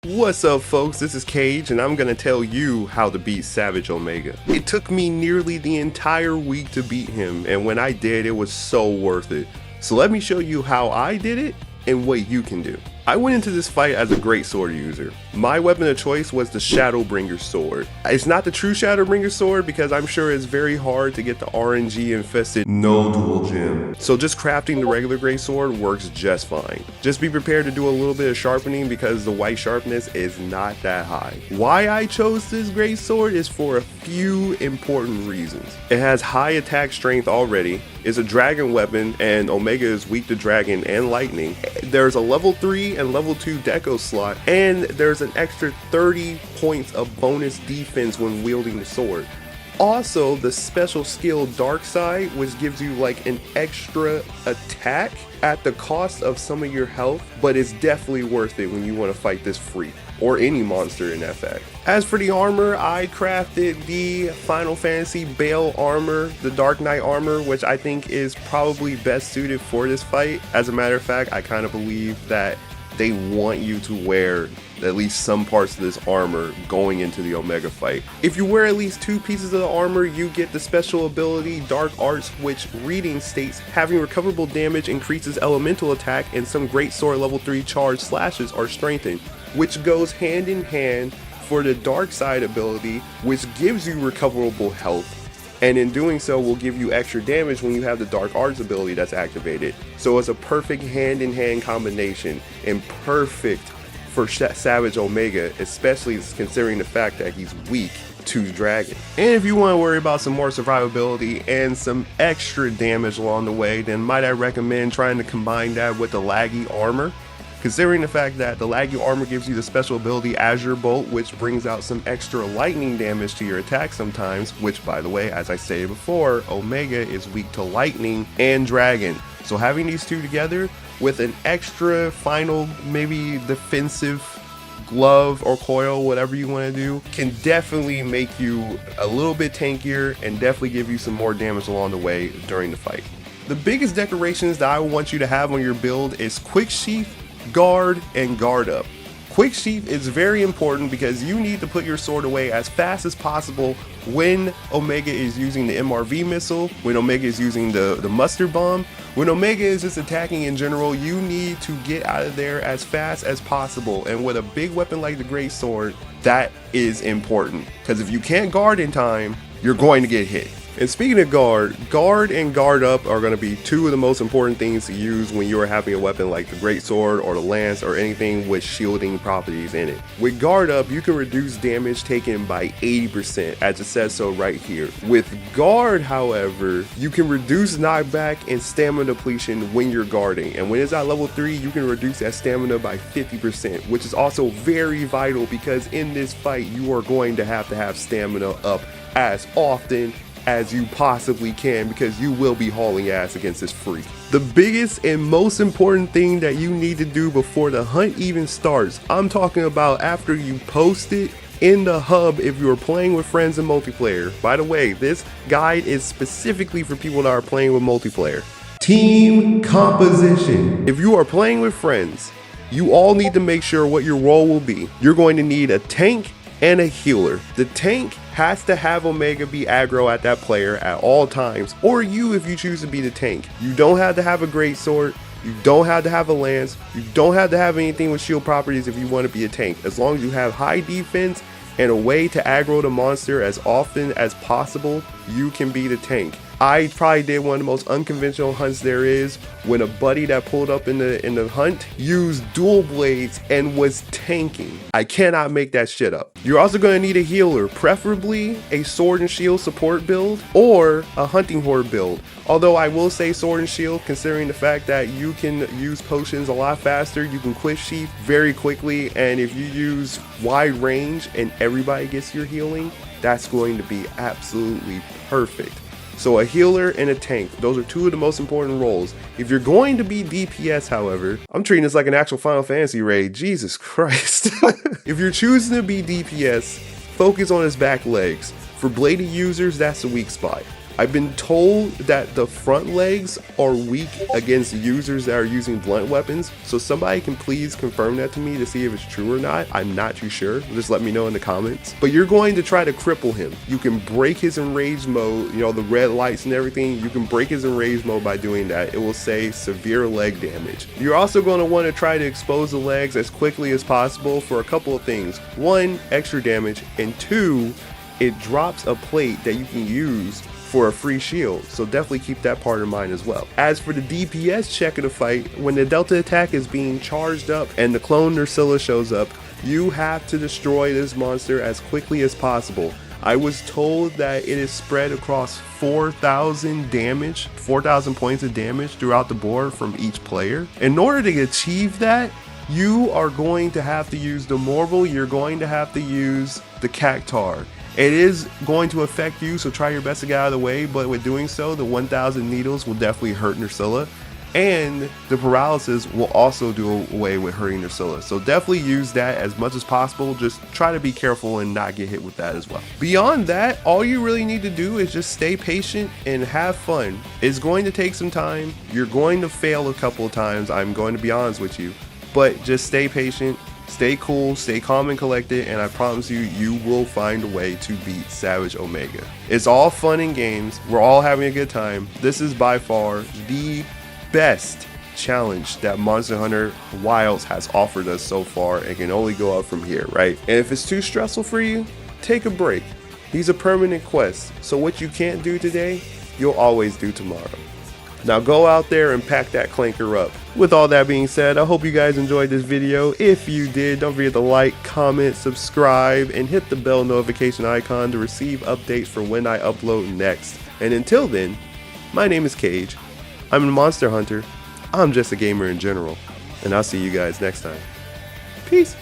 What's up folks, this is Cage and I'm gonna tell you how to beat Savage Omega. It took me nearly the entire week to beat him, and when I did, it was so worth it. So let me show you how I did it and what you can do. I went into this fight as a great sword user. My weapon of choice was the Shadowbringer sword. It's not the true Shadowbringer sword because I'm sure it's very hard to get the RNG infested no dual gem. So just crafting the regular great sword works just fine. Just be prepared to do a little bit of sharpening because the white sharpness is not that high. Why I chose this great sword is for a few important reasons. It has high attack strength already, it's a dragon weapon and Omega is weak to dragon and lightning. There's a level 3 and level 2 deco slot, and there's an extra 30 points of bonus defense when wielding the sword. Also, the special skill Dark Side, which gives you like an extra attack at the cost of some of your health, but it's definitely worth it when you want to fight this freak or any monster in that fact. As for the armor, I crafted the Final Fantasy Bale armor, the Dark Knight armor, which I think is probably best suited for this fight. As a matter of fact, I kind of believe that they want you to wear at least some parts of this armor going into the Omega fight. If you wear at least 2 pieces of the armor, you get the special ability Dark Arts, which reading states having recoverable damage increases elemental attack, and some great sword level 3 charge slashes are strengthened, which goes hand in hand for the Dark Side ability, which gives you recoverable health, and in doing so will give you extra damage when you have the Dark Arts ability that's activated. So it's a perfect hand-in-hand combination and perfect for Savage Omega, especially considering the fact that he's weak to dragon. And if you want to worry about some more survivability and some extra damage along the way, then might I recommend trying to combine that with the laggy armor. Considering the fact that the laggy armor gives you the special ability Azure Bolt, which brings out some extra lightning damage to your attack sometimes, which by the way, as I stated before, Omega is weak to lightning and dragon. So having these two together with an extra final, maybe defensive glove or coil, whatever you want to do, can definitely make you a little bit tankier and definitely give you some more damage along the way during the fight. The biggest decorations that I want you to have on your build is Quick Sheath, Guard, and Guard Up. Quick Sheath is very important because you need to put your sword away as fast as possible when Omega is using the MRV missile, when Omega is using the mustard bomb, when Omega is just attacking in general. You need to get out of there as fast as possible, and with a big weapon like the Great Sword, that is important because if you can't guard in time, you're going to get hit. And speaking of guard and guard up are going to be 2 of the most important things to use when you're having a weapon like the Great Sword or the Lance or anything with shielding properties in it. With guard up, you can reduce damage taken by 80%, as it says so right here. With guard, however, you can reduce knockback and stamina depletion when you're guarding. And when it's at level 3, you can reduce that stamina by 50%, which is also very vital because in this fight, you are going to have stamina up as often as you possibly can because you will be hauling ass against this freak. The biggest and most important thing that you need to do before the hunt even starts, I'm talking about after you post it in the hub if you're playing with friends in multiplayer. By the way, this guide is specifically for people that are playing with multiplayer. Team composition. If you are playing with friends, you all need to make sure what your role will be. You're going to need a tank and a healer. The tank has to have Omega be aggro at that player at all times, or you if you choose to be the tank. You don't have to have a great sword, you don't have to have a lance, you don't have to have anything with shield properties if you want to be a tank. As long as you have high defense and a way to aggro the monster as often as possible, you can be the tank. I probably did one of the most unconventional hunts there is when a buddy that pulled up in the hunt used dual blades and was tanking. I cannot make that shit up. You're also going to need a healer, preferably a sword and shield support build or a hunting horde build. Although I will say sword and shield, considering the fact that you can use potions a lot faster, you can quick sheath very quickly, and if you use wide range and everybody gets your healing, that's going to be absolutely perfect. So a healer and a tank, those are 2 of the most important roles. If you're going to be DPS, however, I'm treating this like an actual Final Fantasy raid, Jesus Christ. If you're choosing to be DPS, focus on his back legs. For bladed users, that's the weak spot. I've been told that the front legs are weak against users that are using blunt weapons, so somebody can please confirm that to me to see if it's true or not. I'm not too sure. Just let me know in the comments. But you're going to try to cripple him. You can break his enraged mode, you know, the red lights and everything. You can break his enraged mode by doing that. It will say severe leg damage. You're also going to want to try to expose the legs as quickly as possible for a couple of things. One, extra damage, and two, it drops a plate that you can use for a free shield, so definitely keep that part in mind as well. As for the DPS check of the fight, when the Delta attack is being charged up and the clone Nursilla shows up, you have to destroy this monster as quickly as possible. I was told that it is spread across 4,000 damage, 4,000 points of damage throughout the board from each player. In order to achieve that, you are going to have to use the Morval, you're going to have to use the Cactar. It is going to affect you, so try your best to get out of the way, but with doing so, the 1,000 needles will definitely hurt Nursilla, and the paralysis will also do away with hurting Nursilla. So definitely use that as much as possible. Just try to be careful and not get hit with that as well. Beyond that, all you really need to do is just stay patient and have fun. It's going to take some time. You're going to fail a couple of times, I'm going to be honest with you, but just stay patient. Stay cool, stay calm and collected, and I promise you, you will find a way to beat Savage Omega. It's all fun and games. We're all having a good time. This is by far the best challenge that Monster Hunter Wilds has offered us so far, and can only go up from here, right? And if it's too stressful for you, take a break. These are permanent quests, so what you can't do today, you'll always do tomorrow. Now go out there and pack that clanker up. With all that being said, I hope you guys enjoyed this video. If you did, don't forget to like, comment, subscribe, and hit the bell notification icon to receive updates for when I upload next. And until then, my name is Cage. I'm a monster hunter. I'm just a gamer in general. And I'll see you guys next time. Peace.